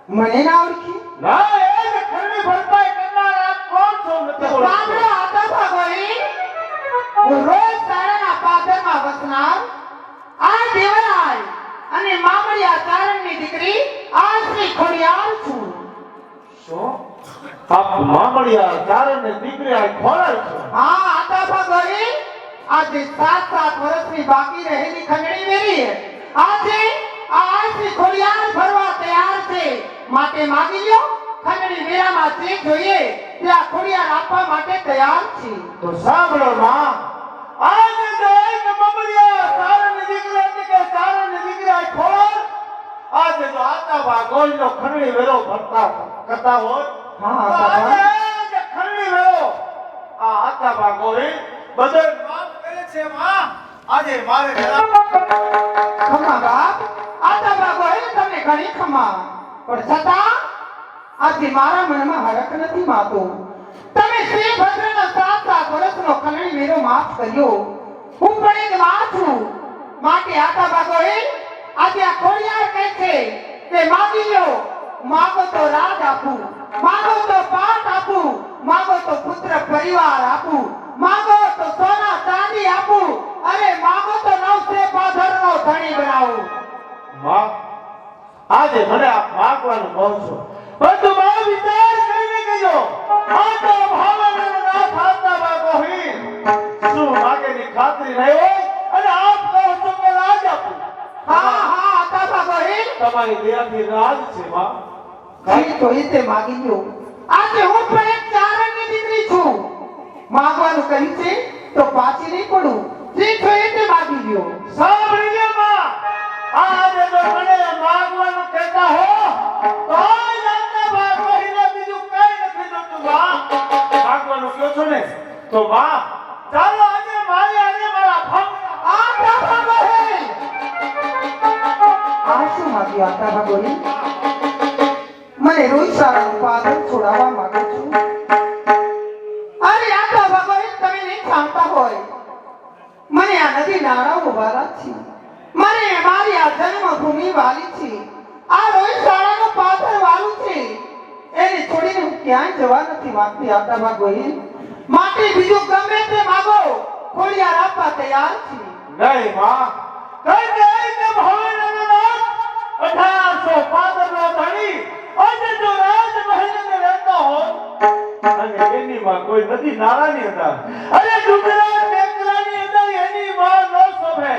મને ના ઓળખી? ના એ જ ખરણી ભરપાઈ કરનાર આપ કોણ છો નથી ઓળખતો. સાંભળો આતા ભગોરી, હું રોજ સારાના પાદરમાં વસનાર આ દેવરાય અને મામડિયા ચારણની દીકરી આશ્રી ખોડિયાર છું. શું આપ મામડિયા ચારણની દીકરી આ ખોળાર છો? હા આતા ભગોરી, આજે 7 વર્ષની બાકી રહેલી ખંડણી વેરી આજે આ આશ્રી ખોડિયાર ભરવા તૈયાર છે. માટે માગી લ્યો, ખંડણી વેરામાં જે જોઈએ ત્યાં ખોડિયાર આપવા માટે તૈયાર છે. તો સાંભળો માં, આજે જો એક મામડિયા ચારણની દીકરી એટલે કે ચારણની દીકરી આ ખોળાર, આજે જો આતા ભાગોળનો ખરણી વેરો ભરતા કરતા હોય હા, તો આતા ભા. આજે જે ખરણી વેરો આ આતા ભાગોળી બદલ માફ કરે છે માં. આજે મારે ખમા બાપ, આતા ભગોરી તમને ઘણી ખમા, પણ છતાં આજે મારા મનમાં હરખ નથી માતો. તમે શ્રી ભદ્રનો 7 વર્ષનો ખંડણી વેરો માફ કર્યો. હું પણ એક માં છું, માટે આતા ભગોરી આજે આ ખોડિયાર કહે છે કે માગી લ્યો, માગો તો રાજ આપું, માગો તો પાટ આપું, માગો તો પુત્ર પરિવાર આપું, માગો તો સોના ચાંદી આપું, અરે માગો તો 9 પાથરનો ધણી બનાવું. માં, આજે મને આ માગવાનું કહો છો, પરંતુ મારો વિચાર કરીને કહેજો. આ તો ભાવનાનો નાથ આતા ભાગોળી શું માગેની ખાતરી નહીં હોય અને આપ કહો છો કે રાજ આપું. હા હા આતા ભગોરી, તમારી દયાથી રાજ છે માં. કઈ જોઈ તે માગી લ્યો. આજે હું પણ એક ચારણની દીકરી છું. માગવાનું કહ્યું છે તો પાછી નહીં પડું. જે જોઈએ તે માગી લ્યો. સાંભળી લ્યો માં, આજે જો મને માગવાનું કહેતા હો તો આજ આતા ભાગોળીને બીજું કઈ નથી જોતું માં. માગવાનું કહો છો ને તો માં, ચાલો આજે મારી અને મારા ભાગના આતા ભગોરી, આ શું માગ્યું આતા ભગોરી? મને રોજ શાળાનું પાદર છોડાવવા માંગુ છું. અરે આતા ભગોરી, તમે નહીં જાણતા હોય, મને આ નદી નાળાઓ વાલા છે. મને મારી આ જન્મભૂમિ વાલી છે. આ રોજ શાળાનું પાદર વાલું છે. એને છોડીને હું ક્યાંય જવા નથી માંગતી આતા ભગોરી. માટે બીજું ગમે તે માગો, ખોડિયાર આપવા તૈયાર છે. નહીં માં, કારણ કે એક ભાવનાનો નાથ 1815 નો ધણી આજે જો રાજમહેલને રહેતો હોય અને એની માં કોઈ નદી નાળાની હતા અરે ડુંગરા ટેકરાની અંદર એની માં ન શોભે.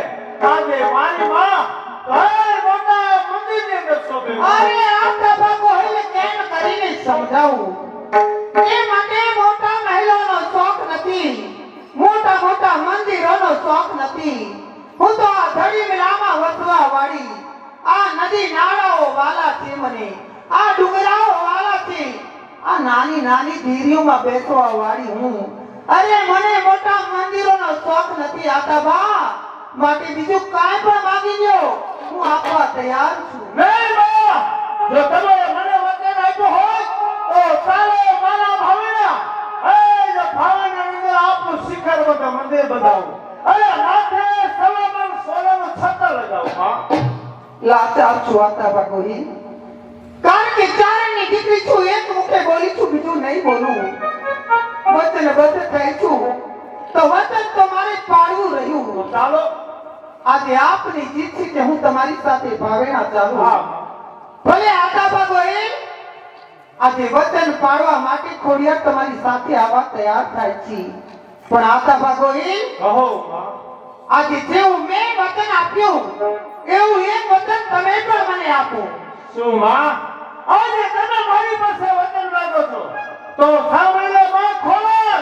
આજે મારી માં ઘર મોટા મંદિરની અંદર શોભે. અરે આતા ભગોરી, કેમ કરીને સમજાવું? એ મને મોટા મહેલોનો શોખ નથી, મોટા મોટા મંદિરોનો શોખ નથી. હું તો આ ધડી મેલામાં વસવા વાળી, આ નદી નાળાઓ વાલા છે. મને આ ડુંગરાઓ વાલા છે. આ નાની નાની ધીરીઓમાં બેસવા વાળી હું. અરે મને મોટા મંદિરોનો શોખ નથી આતા બા. માટે બીજું કાંઈ પણ માગી લ્યો, હું આપવા તૈયાર છું. નહીં માં, જો તમે મને વચન આપ્યું હોય તો ચાલો મારા ભાવના એ જો ભાવનાની અંદર આપનું શિખર બધા મંદિર બનાવું અરે માથે સલામન સોનાનું છત્ર લગાવું માં. લાચાર છું આતા ભગોરી, કારણ કે ચારણની દીકરી છું. એક મુખે બોલી છું, બીજું નહીં બોલું. વચનબદ્ધ થઈ છું તો વચન તો મારે પાળવું તો રહ્યું. ચાલો. આજે આપની જીત છે કે હું તમારી સાથે ભાવેણા ચાલુ. હા ભલે આતા ભગોરી, આજે વચન પાળવા માટે ખોડિયાર તમારી સાથે આવવા તૈયાર થાય છે. પણ આતા ભગોરી, કહો માં. આજે જેવું મેં વચન આપ્યું એવું એક વચન તમે પણ મને આપો. શું માં, આજે તમે મારી પાસે વચન માંગો છો તો સાંભળી લો માં. ખોળાર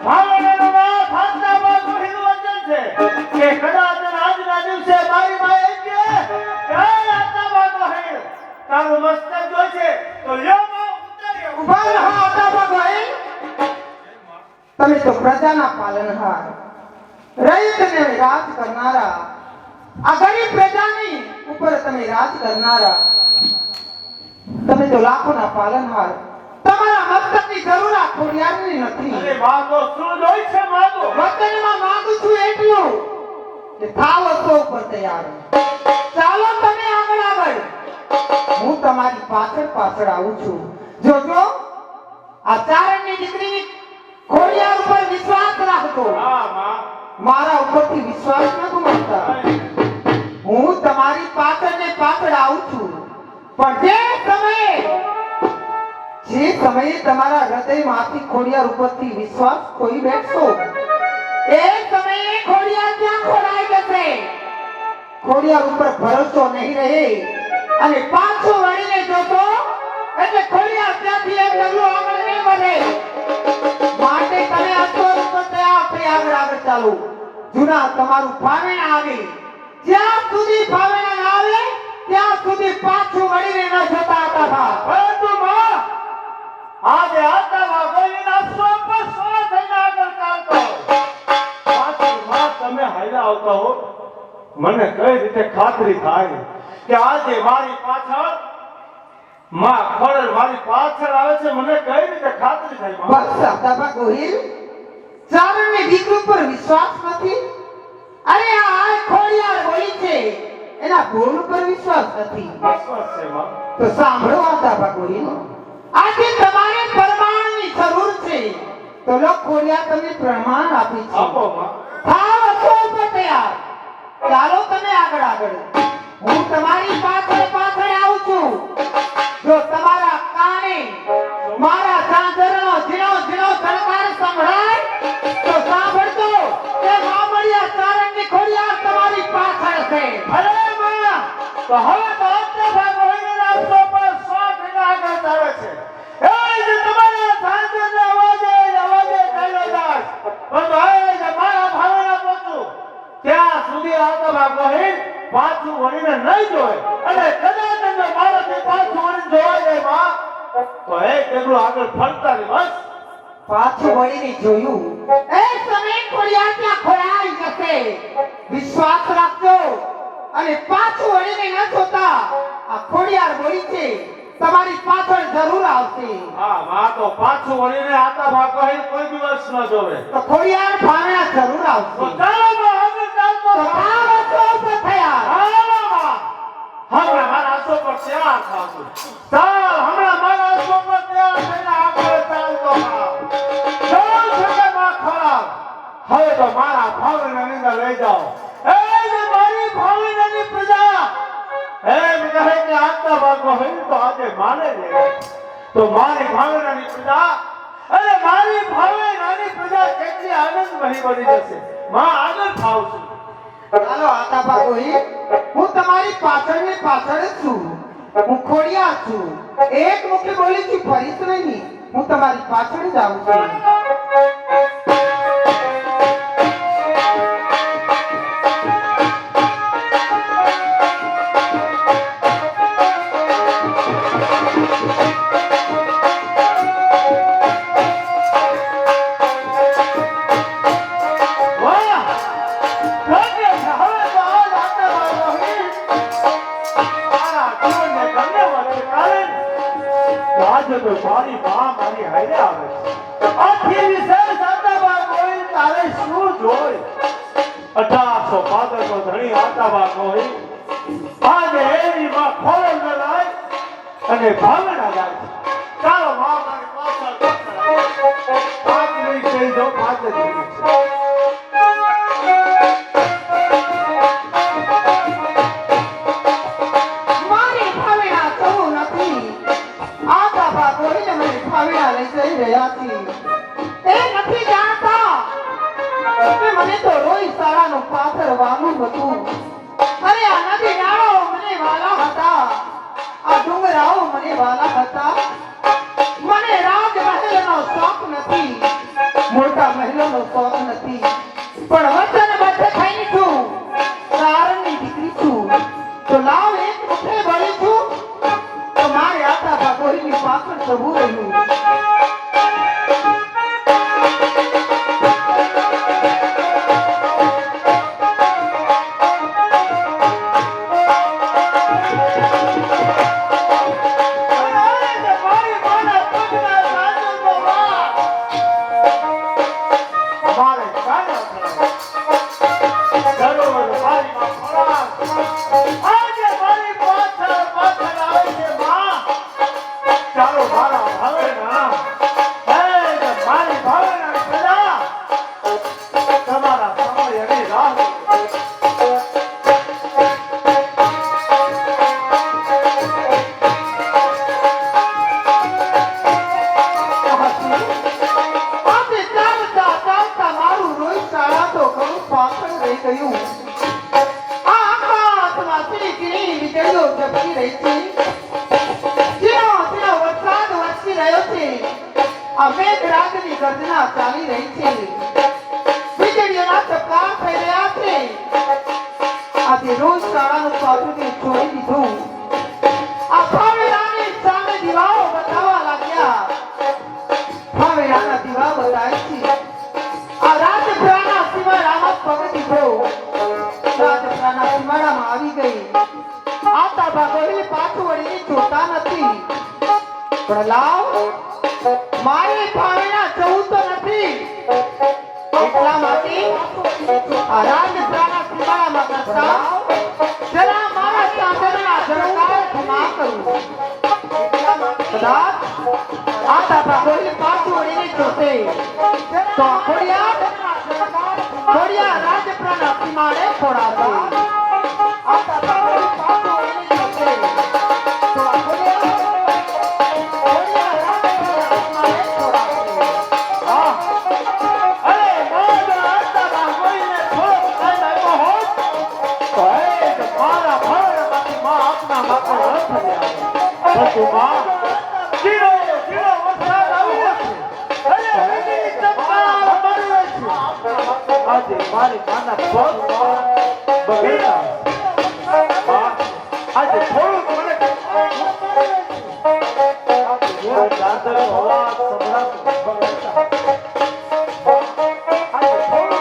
ભાવનાનો નાથ આતા ભાગોળીનું વચન છે કે કદાચ આજના દિવસે મારી માં એમ કે આતા ભાગોળી તારું મસ્તક જોઈશે તો લ્યો માં ઉતારી આવો. ઉભા રહો આતા ભગોરી, તમે તો પ્રજાના પાલનહાર, રૈતને રાજ કરનારા, આ ગરીબ પ્રજાની ઉપર તમે રાજ કરનારા. તમે તો લાખોના પાલનહાર. તમારા મસ્તકની જરૂર આ ખોડિયારની નથી. અરે માં તો શું જોઈ છે માં તો? વતનમાં માંગુ છું એટલું કે થાવ તો ઉપર તૈયાર. ચાલો તમે આગળ આગળ. હું તમારી પાછળ પાછળ આવું છું. જોજો આ ચારણની દીકરી ખોડિયાર ઉપર વિશ્વાસ રાખજો. હા માં મારા ઉપરથી વિશ્વાસ ન ગુમાવતા. હું તમારી પાછળ ને પાછળ આવું છું. પણ જે સમયે તમારા હૃદયમાંથી ખોડિયાર ઉપરથી વિશ્વાસ ખોઈ બેઠશો એ સમયે ખોડિયાર ત્યાં ખોરાઈ જશે. ખોડિયાર ઉપર ભરોસો નહીં રહે અને પાછું વળીને જોશો એટલે ખોડિયાર ત્યાંથી એક ડગલું આગળ નહીં વધે. માટે તમે અસોર ઉપર તૈયાર થઈ આગળ ચાલો. જૂના તમારું ફાવેણા આવે જ્યાં સુધી ફાવેણા ના આવે ત્યાં સુધી પાછું વળીને ન જતા હતા. પરંતુ માં આજે આતા વાગોઈના સો પર સો થઈને આગળ ચાલતો પાછળ માં તમે હાલ્યા આવતા હો. મને કઈ રીતે ખાતરી થાય કે આજે મારી પાછળ માં ખોડલ મારી પાછળ આવે છે? મને કઈ રીતે ખાતરી થાય માં? બસ સાદાબા ગોહિલ ચારણની દીકરી પર વિશ્વાસ નથી. અરે આ ખોડિયાર બોલી છે એના બોલ ઉપર વિશ્વાસ નથી. વિશ્વાસ છે માં. તો સાંભળો સાદાબા ગોહિલ, આજે તમારે પ્રમાણની જરૂર છે તો લો ખોડિયાર તમને પ્રમાણ આપી છે. આપો માં. થાવ અસો ઉપર તૈયાર. ચાલો તમે આગળ. હું તમારી પાછળ આવું છું. જો તમારા કાને મારા ઝાંઝરનો ઝીણો ઝણકાર સંભળાય તો સાંભળજો કે મામડિયા ચારણની ખોડિયાર તમારી પાછળ છે. અરે માં તો હવે તો આતા વાગોઈના સો પર સો થઈને આગળ ચાલે છે. એ જે તમારા સાંજના અવાજે ચાલ્યો જાય. પણ હવે જે મારા ભાવના પહોંચું ત્યાં સુધી આતા વાગોઈ પાછું વળીને નહીં જોય અને કદાચ જો મારાથી પાછું વળીને જોવા જાય માં તો એક ડગલું આગળ ફરતા રહે. બસ પાછું વળીને જોયું એ સમય ખોડિયાર ત્યાં ખોરાઈ જશે. વિશ્વાસ રાખજો અને પાછું વળીને ન જોતા. આ ખોડિયાર બોલી છે તમારી પાછળ જરૂર આવશે. હા માં તો પાછું વળીને આતા વાગોઈ કોઈ દિવસ ન જોવે. તો ખોડિયાર ભાવના જરૂર તો આવશે. ચાલો માં આગળ ચાલતો તો થાવ. થાવ અસો ઉપર તૈયાર. હમણાં મારા આસો પર તૈયાર થાશું. ચાલ હમણાં મારા આસો પર તૈયાર થઈને આગળ ચાલતો થાવ. ચાલ છોકરા માં ખરાબ. હવે તો મારા ભાવનાની અંદર લઈ જાઓ. એ જે મારી ભાવનાની પ્રજા એમ કહે કે આતા ભાગો હોય તો આજે માને લે. તો મારી ભાવનાની પ્રજા અરે મારી ભાવનાની પ્રજા કેટલી આનંદમય બની જશે. માં આગળ થાવ છું. ચાલો આતાબા ગોહિલ, હું તમારી પાછળ ને પાછળ જ છું. હું ખોડિયાર છું. એક મુખે બોલી છું ફરીશ નહીં. હું તમારી પાછળ જ આવું છું. તો મારી માં મારી હારે આવે છે. આથી વિશેષ આતાબા કોઈ તારે શું જોઈ? 1815 નો ધણી આતાબા કોઈ આજે એની માં ખોળ ન લાય અને ભાવના ગાય છે. ચાલો માં મારી પાછળ 5 મિનિટ કહી દો. 5 જ મિનિટ છે. મારી ભાવના થવું નથી. આતાબા ગોહિલ મને ભાવના લઈ જઈ રહ્યા છે. એ નથી જાણતા કે મને તો રોઈ શાળાનું પાથરવાનું હતું. અરે આ નદી નાળાઓ મને વાલા હતા. આ ડુંગરાઓ મને વાલા હતા. મને રાજમહેલનો શોખ નથી. મોટા મહેલનો શોખ નથી. પણ વચનબદ્ધ થઈ છું. ચારણની દીકરી છું. તો લાવ એક મુઠે ભરી છું. તો મારે આતાબા ગોહિલની પાછળ જવું રહ્યું. ભાવના ચાલી રહી છે વીજળીઓના ચપકાર થઈ રહ્યા છે આજે રોજ શાળાનું પાછું છોડી દીધું આ ભાવેરાની સામે દીવાઓ બતાવવા લાગ્યા ભાવેરાના દીવા બતાય છે આ રાજપુરાના સીમાડામાં પગ દીધો રાજપુરાના સીમાડામાં આવી ગઈ આતા ભાગોળી પાછું વળીને જોતા નથી પણ લાવ મારે ભાવેના જવું તો નથી એટલા માટે આ રાજપુરાના સીમાડામાં કરતા જરા મારા સાધનના ઝડકાર ખમા કરું કદાચ આતા ભાગોળી પાછું વળીને જોશે તો ખોડિયા રાજપુરાના સીમાડે ખોડાશે આતા ભાગોળી પાછું વળીને જોશે તો મારી માના પગ બગડતા આજે થોડું મને દાદરનો અવાજ સંભળાતો બગડતા આજે થોડું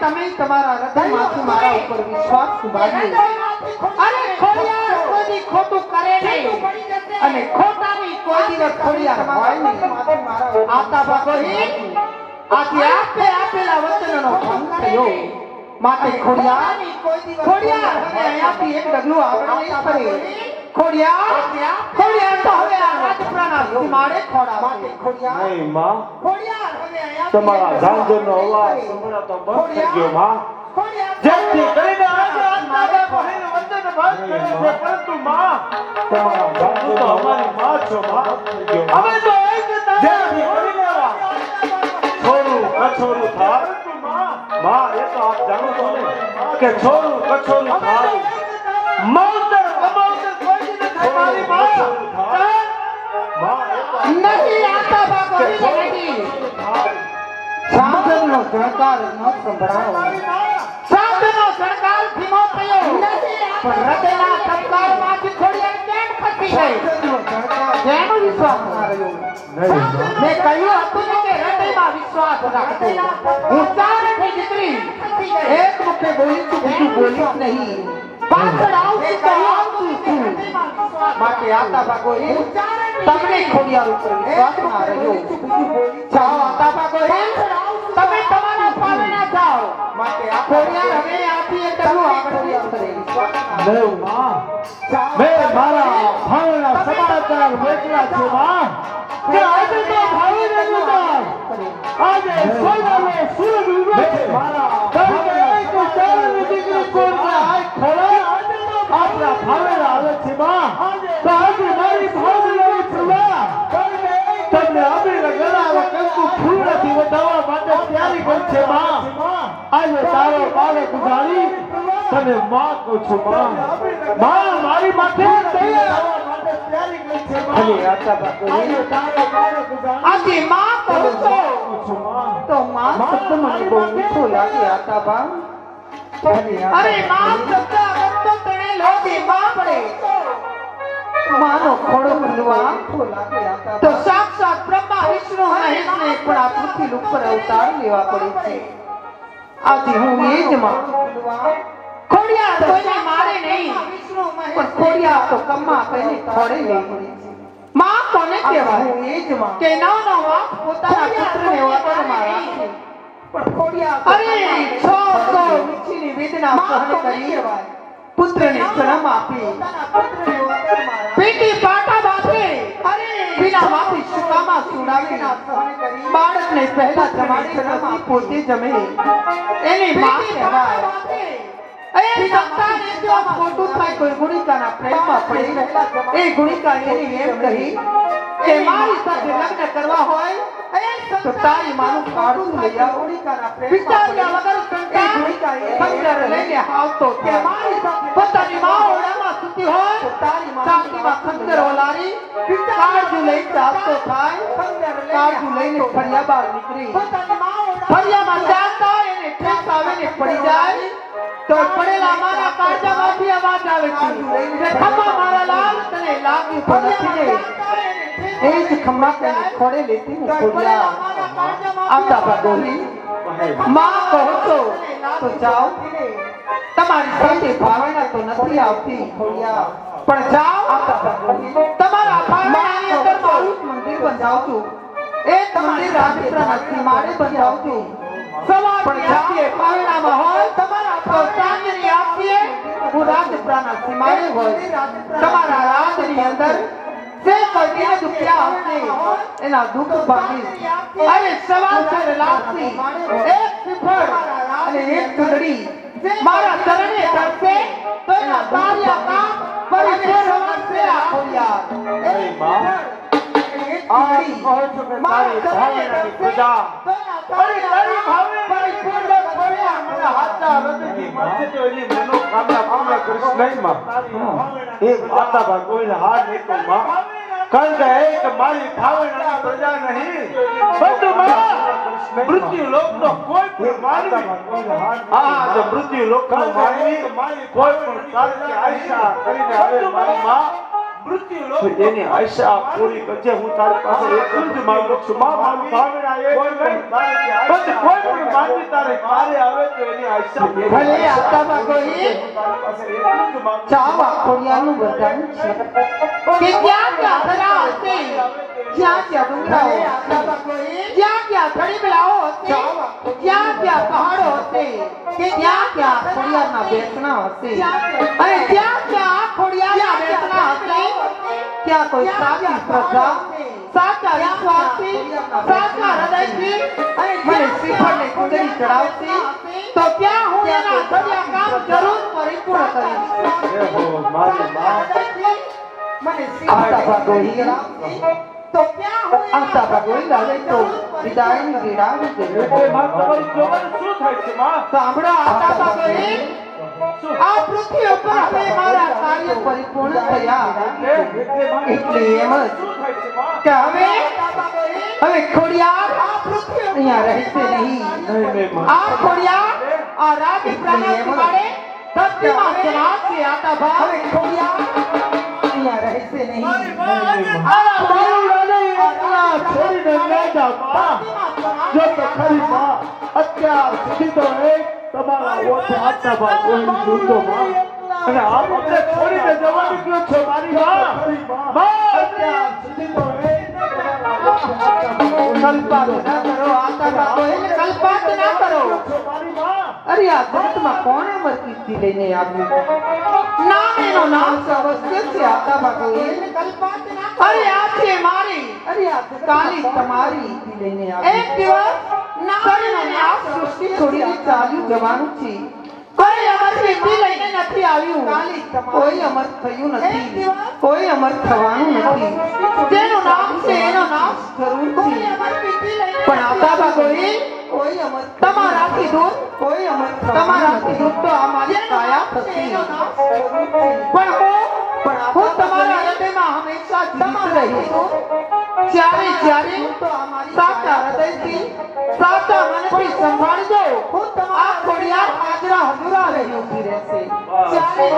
તમે તમારા હૃદયમાંથી મારા ઉપર વિશ્વાસ ઉભાર્યો અને ખોડિયાર કોઈ ખોટું કરે નહીં અને ખોટાની કોઈ દિવસ ખોડિયાર હોય નહીં આતા ભાગોહી આથી આપે આપેલા વચનનો ભંગ થયો માટે ખોડિયાર હવે અહીંયાથી એક ડગલું આગળ નહીં ફરે ખોડિયાર તો હવે આ રાજપુરાના સીમાડે ખોડાવશે નહીં માં ખોડિયાર હવે અહીંયાથી તમારા ઝાંઝરનો અવાજ સંભળાતો બંધ થઈ ગયો માં જેથી કરીને આજે આત્માના બહેન વંદન ભાગ કરે છે પરંતુ માં તમારા ઝાંઝર તો અમારી માં છો માં અમે તો એક જેથી કરીને થોડું કછોરું થાય માં એ તો આપ જાણો છો ને કે થોડું કછોરું થાય માવતર કમાવતર કોઈ જ નથી મારી માં नहीं आता भागोही नहीं साधन नो सरकार नो संभळाओ साधन नो सरकार धीमो थयो पण हृदयना सरकार માંથી ખોડિયાર કેમ ખસી ગઈ જેનો વિશ્વાસ ના રહ્યો મેં કહ્યું હતું કે હૃદયમાં વિશ્વાસ રાખજો હું ચારથી દીકરી એક મુખે બોલી છું બીજું બોલીશ નહીં પાછળ આવતી કહ્યું છું માટે આતા ભાગોહી તમને ખોડિયાર ઉપર વિશ્વાસ ના રહ્યો જાઓ આતા ભાગોહી તમે તમારા પાલના જાઓ માટે આ ખોડિયાર હવે આથી એક ડગલું આગળ કરે વિશ્વાસ મેં માં મેં મારા ભાવના સમાચાર મોકલ્યા છે માં કે આજે તો ભાવનાનું કામ આજે સોનાનો સૂરજ ઉગ્યો છે મારા ભાવના એક ચારની દીકરી કોઈને આય ખોલા આપણા ભાવના આવે છે માં તો આજે મારી ભાવનાની ફરવા તમને અમીર ગળાવા કંકુ ફૂલથી વધાવવા માટે તૈયારી કરી છે આજે તારો બાળક ઉજાડી તને માં કહું છું માં મારી માથે અરે આતા બાગોઈ આજે માં કહું છું તો માં શબ્દ મને બહુ મીઠો લાગે આતા બા અરે માં શબ્દ અગર તો તને લોભી બાપડે માનો ખોડો ખંડવા તો સાક્ષાત બ્રહ્મા વિષ્ણુ મહેશને પણ આ પૃથ્વી ઉપર અવતાર લેવા પડે છે આજે હું એ જ માં ખોડિયા કોઈને મારે નહીં પણ ખોડિયા તો કમ્મા કહીને ખોડે લે માં કોને કહેવાય હું એ જ માં કે નાનો વાપ પોતાના પુત્રને વતનમાં રાખે પણ ખોડિયા અરે છો મિચ્છીની વેદના સહન કરી પુત્રને જન્મ આપી પેટી પાટા બાંધે અરે વિના વાપી શુકામાં સુડાવી બાળકને પહેલા જમાડે પોતે જમે એની માં કહેવાય એ સંતાન જો ખોટું થાય કોઈ ગુણિકાના પ્રેમમાં પડે એ ગુણિકા એની એમ કહી કે મારી સાથે લગ્ન કરવા હોય તો તારી માનું કાઢું લઈ આવ ગુણિકાના પ્રેમ વિચાર્યા વગર સંતા ગુણિકા ખંજર લઈને આવતો કે મારી સાથે પોતાની માં ઓરડામાં સૂતી હોય તો તારી માં ખંજર ઓલારી કાઢું લઈ આવતો થાય કાઢું લઈને ફરિયા બહાર નીકળી પોતાની માં ફરિયામાં જાતા એને ઠેસ આવે ને પડી જાય તો પડેલા મારા કાળજામાંથી અવાજ આવે છે ખમ્મા મારા લાલ તને લાગ્યું પણ નથી રે એ જ ખમ્મા તને ખોડે લેતી હું ખોડિયા આતા બાગોઈ માં કહો છો તો જાઓ તમારી સાથે ભાવના તો નથી આવતી ખોડિયા પણ જાઓ આતા બાગોઈ તમારા ભાવનાની અંદર મારું મંદિર બંધાવું છું એ મંદિર રાજપુરાના સીમાડે બંધાવું છું પણ જાતીય ભાવનામાં હોય તમારા પ્રોત્સાહનની આપીએ હું રાજપુરાના સીમાડે હોય તમારા રાજની અંદર જે કોઈને દુખ્યા હશે એના દુઃખ ભાગી અરે સવાસર લાગતી એક શ્રીફળ અને એક ચૂંદડી મારા ચરણે ધરશે તો એના કાર્ય કામ પરિપૂર્ણ થશે આ ખોડિયાર એ માં આ કહો છો કે તારી ભાવનાની પ્રજા અરે તારી ભાવના પરિપૂર્ણ થયા મને હાથના હૃદયથી મળશે તો એની મનોકામના પૂર્ણ કરીશ નહીં માં એ આતા બાગોઈને હાર નહીં તો માં કારણ કે એક મારી ભાવનાની પ્રજા નહીં બધું માં મૃત્યુ લોકનો કોઈ પણ માનવી હા જો મૃત્યુ લોકનો માનવી કોઈ પણ કાર્ય આશા કરીને આવે મારી માં મૃત્યુ લોક એની આશા પૂરી કરજે હું તારી પાસે એક જ માંગુ છું માં મારી ભાવના એક કોઈ પણ માનવી તારે કાર્ય આવે તો એની આશા ભલે આતા બાગોઈ ચાવા ખોડિયાનું વરદાન છે કે જ્યાં જ્યાં ધરા હશે જ્યાં જ્યાં ડુંગરા જ્યાં જ્યાં ધડીબલાઓ હશે જ્યાં જ્યાં પહાડો હશે કે જ્યાં જ્યાં ખોડિયારના બેસણા હશે અને જ્યાં જ્યાં ખોડિયારના બેસણા હશે ત્યાં કોઈ સાચી શ્રદ્ધા સાચા વિશ્વાસથી સાચા હૃદયથી મને શ્રીફળને કુંડળી ચડાવશે તો ત્યાં હું એના સર્યા કામ જરૂર પરિપૂર્ણ કરીશ મારી માં મને આતા બાગોઈ તો ત્યાં હું આતા બાગોઈ લાવે તો વિદાયની વેળા આવી ગઈ એટલે માં તમારી જોવાનું શું થાય છે માં સાંભળો આતા બાગોઈ આ પૃથ્વી ઉપર હવે મારા કાર્ય પરિપૂર્ણ થયા એટલે એમ જ કે હવે ખોડિયાર આ પૃથ્વી અહીંયા રહેશે નહીં આ ખોડિયાર આ રાજપુરાના સીમાડે ધરતીમાં સમાશે આતા બા હવે ખોડિયાર અહીંયા રહેશે નહીં આ છોડીને લઈ જાઓ માં જો તો ખરી માં અત્યાર સુધી તો એક તમારા ઓછે આતા બા કોઈ જોતો માં અને આપ અમને છોડીને જવા નીકળ્યો છો મારી માં અત્યાર સુધી તો એક કલ્પાત ના કરો આતા બાગોઈ કલ્પાત ના કરો મારી માં અરે આ જગતમાં કોણે મરકીથી લઈને આવ્યું નામ એનો નામ અવશ્ય છે આતા બાગોઈ કલ્પાત ના અરે આ છે મારી અરે આ કાલી તમારી લઈને આવી એક દિવસ નામ આ સૃષ્ટિ છોડીને ચાલ્યું જવાનું છે કોઈ અમર સિદ્ધિ લઈને નથી આવ્યું કોઈ અમર થયું નથી કોઈ અમર થવાનું નથી જેનું નામ છે એનો નામ જરૂર છે પણ આતા બાગોઈ કોઈ અમર તમારાથી દૂર કોઈ અમર તમારાથી દૂર તો અમારી કાયા થતી પણ હું તમારા હૃદયમાં હંમેશા જીવિત રહીશ જ્યારે સાચા હૃદયથી સાચા મનથી સંભાળજો આ ખોડિયાર હાજરા હજુરા રહી ઊભી રહેશે જ્યારે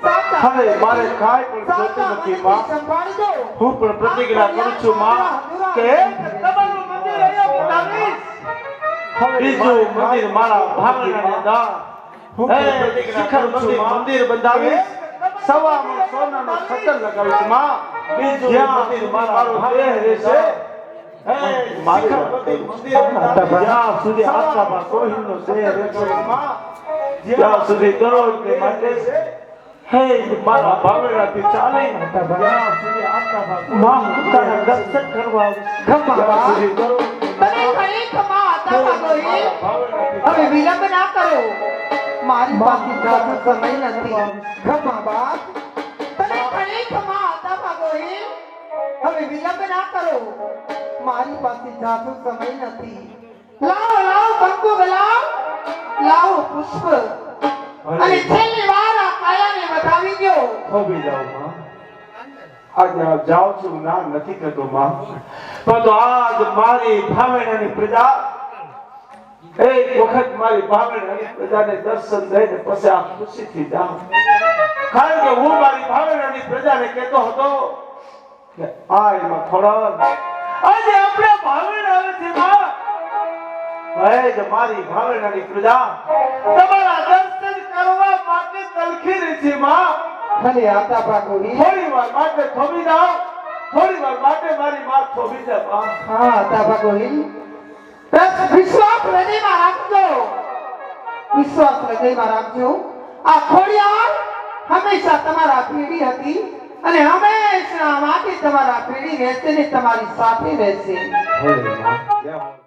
સાચા હવે મારે કાંઈ પણ જોતું નથી માં સંભાળજો હું પણ પ્રતિજ્ઞા કરું છું માં કે તમારું મંદિર અહીંયા બનાવીશ બીજું મંદિર મારા ભાવનાને દાન હું પણ પ્રતિજ્ઞા કરું છું મંદિર બંધાવીશ સવામાં સોનાનો ખતર લગાવીશ માં બીજું મંદિર મારો દેહ રહેશે જ્યાં સુધી આત્મામાં સોહિલનો દેહ રહેશે માં જ્યાં સુધી કરોડ કે માટે હે મારા ભાવનાથી ચાલે જ્યાં સુધી આત્મામાં માં તારા દર્શન કરવા જ્યાં સુધી કરોડ તને ઘણી ખમા હતા ભાગોઈ હવે વિલંબ ના કરો મારી પાસે જાજો સમય નથી ખમા બાપ તને ઘણી ખમા હતા ભાગોઈ હવે વિલંબ ના કરો મારી પાસે જાજો સમય નથી લાવો કંકુ ગલાવ લાવો પુષ્પ અને છેલ્લી વાર આ કાયાને વધાવી દો ખોબી જાઉં માં આજે જાઉં છું ના નથી કરતો માં પણ આજ મારી ભાવનાની પ્રજા એક વખત મારી ભાવનાની પ્રજાને દર્શન દઈને પછી આ ખુશીથી જાઉં કારણ કે હું મારી ભાવનાની પ્રજાને કહેતો હતો કે આ એમાં થોડા આજે આપણે ભાવના આવે છે માં હે મારી ભાવનાની પ્રજા તમારા દર્શન કરવા માટે તલખી રહી છે માં ભલે આતા ભાગોઈ થોડી વાર માટે થોભી જાઓ થોડી વાર માટે મારી માં થોભી જા માં હા આતા ભાગોઈ વિશ્વાસ હૃદયમાં રાખજો વિશ્વાસ હૃદયમાં રાખજો આ ખોડિયાર હંમેશા તમારા પીડી હતી અને હંમેશા માટે તમારા પીડી રહેશે ને તમારી સાથે રહેશે હે માં જય